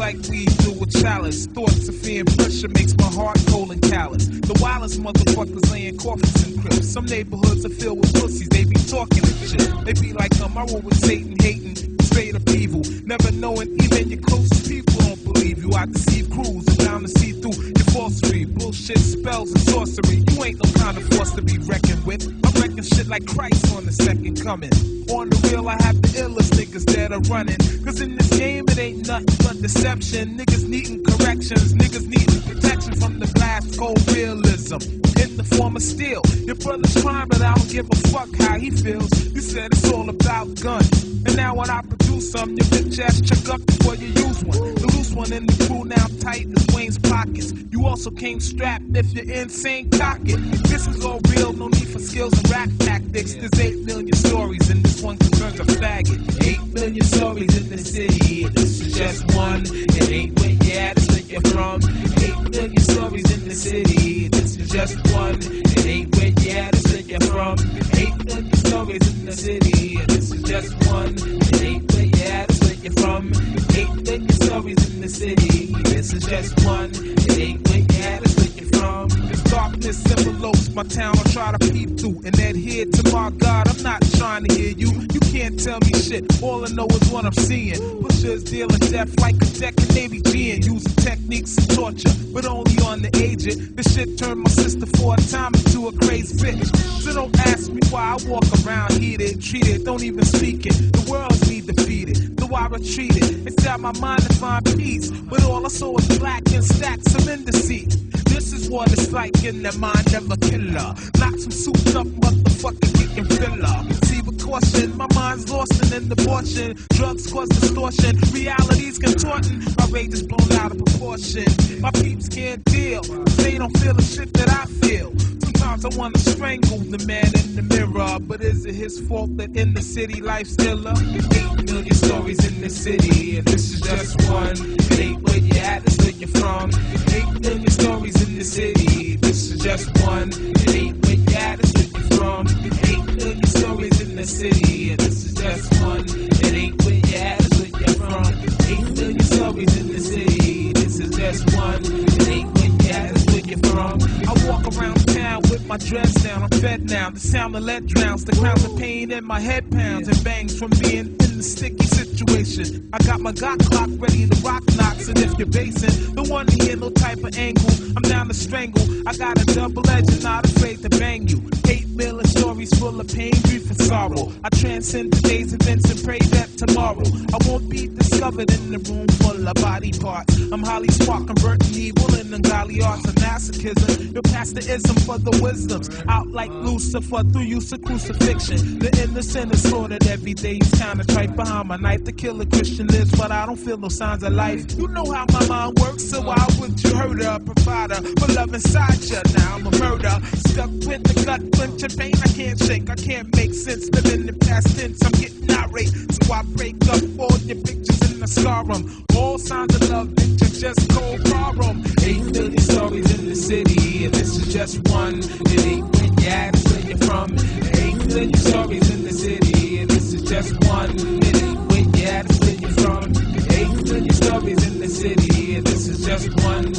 like weed through a chalice. Thoughts of fear and pressure makes my heart cold and callous. The wildest motherfuckers laying coffins in crypts. Some neighborhoods are filled with pussies, they be talking and shit. They be like, I roll with Satan, hating, straight up evil. Never knowing even your closest people don't believe you. I deceive crews and bound to see through your falsery. Bullshit, spells, and sorcery. You ain't no kind of force to be reckoned with. I'm wrecking shit like Christ on the second coming. On the real, I have the illest niggas that are running. Cause in this game, it ain't nothing but deception. Niggas needing corrections, niggas needing protection from the blast cold realism. In the form of steel, your brother's crying, but I don't give a fuck how he feels. You said it's all about guns. And now when I produce some, your bitch ass check up before you use one. The loose one in the crew now tight as Wayne's pockets. You also came strapped if you're insane, cock it. This is all real, no need for skills and rap tactics. There's 8 million stories and this one concerns a faggot. 8 million stories in the city, this is just one. It ain't where you at, it's where you're from. 8 million stories in the city, this is just one. It ain't where you at, it's where you're from. 8 million stories in the city, this is just one. It ain't where you at, it's where you're from. 8 million stories in the city, this is just one. It ain't where you at, it's where you're from. This darkness envelopes my town, I try to peep through and adhere to my God. I'm not trying to hear you, you can't tell me shit. All I know is what I'm seeing. Pushers dealing death like a deck and Navy G and using techniques of torture, but only on the aged. This shit turned my sister 4 times into a crazy bitch. So don't ask me why I walk around heated, treated, don't even speak it. The world's me defeated, though I retreated. It's out my mind to find peace, but all I saw was black and stacks of indeceit. This is what it's like in the mind of a killer. Not some souped up motherfucker kicking filler. See with caution, my mind's lost in an abortion. Drugs cause distortion, reality's contorting. My rage is blown out of proportion. My peeps can't deal, they don't feel the shit that I feel. Sometimes I wanna strangle the man in the mirror, but is it his fault that in the city life's iller? 8 million stories in the city, and this is just one. It ain't where you at, it's where you're from. 8 million stories in the city, this is just one. It ain't where you at, it's where you're from. 8 million stories in the city, and this is just one. It ain't where you at, it's where you're from. 8 million stories in the city, this is just one. It ain't where you at, it's where you're from. I walk around town with my dreads down, I'm fed now. The sound of lead drowns, the crowds of pain in my head pounds and bangs from being in the sticky situation. I got my God clock ready to rock knocks, and if you're basing, don't want to hear no type of angle. I'm down to strangle. I got a double edge and not afraid to bang you. 8 million stories full of pain, grief, and sorrow. I transcend today's events and pray that tomorrow I won't be discovered in the room full of body parts. I'm highly smart, converting evil and ungodly arts of masochism. Your pastor-ism for the wisdoms, out like Lucifer through use of crucifixion. The innocent is slaughtered every day. He's kinda trite behind my knife. The killer Christian lives, but I don't feel no signs of life. You know how my mind works, so why would you hurt her? Provider for love inside you. Now I'm a murder, stuck with the gut clench and pain. I can't shake, I can't make sense. Living in past tense, I'm getting irate, so I break up all your pictures and I scar 'em. All signs of love, bitch, are just cold problem. 8 million stories in the city, and this is just one. It ain't where you at, it's where you're from. 8 million stories in the city, and this is just one. It ain't where you at, it's where you're from. 8 million stories in the city, and this is just one.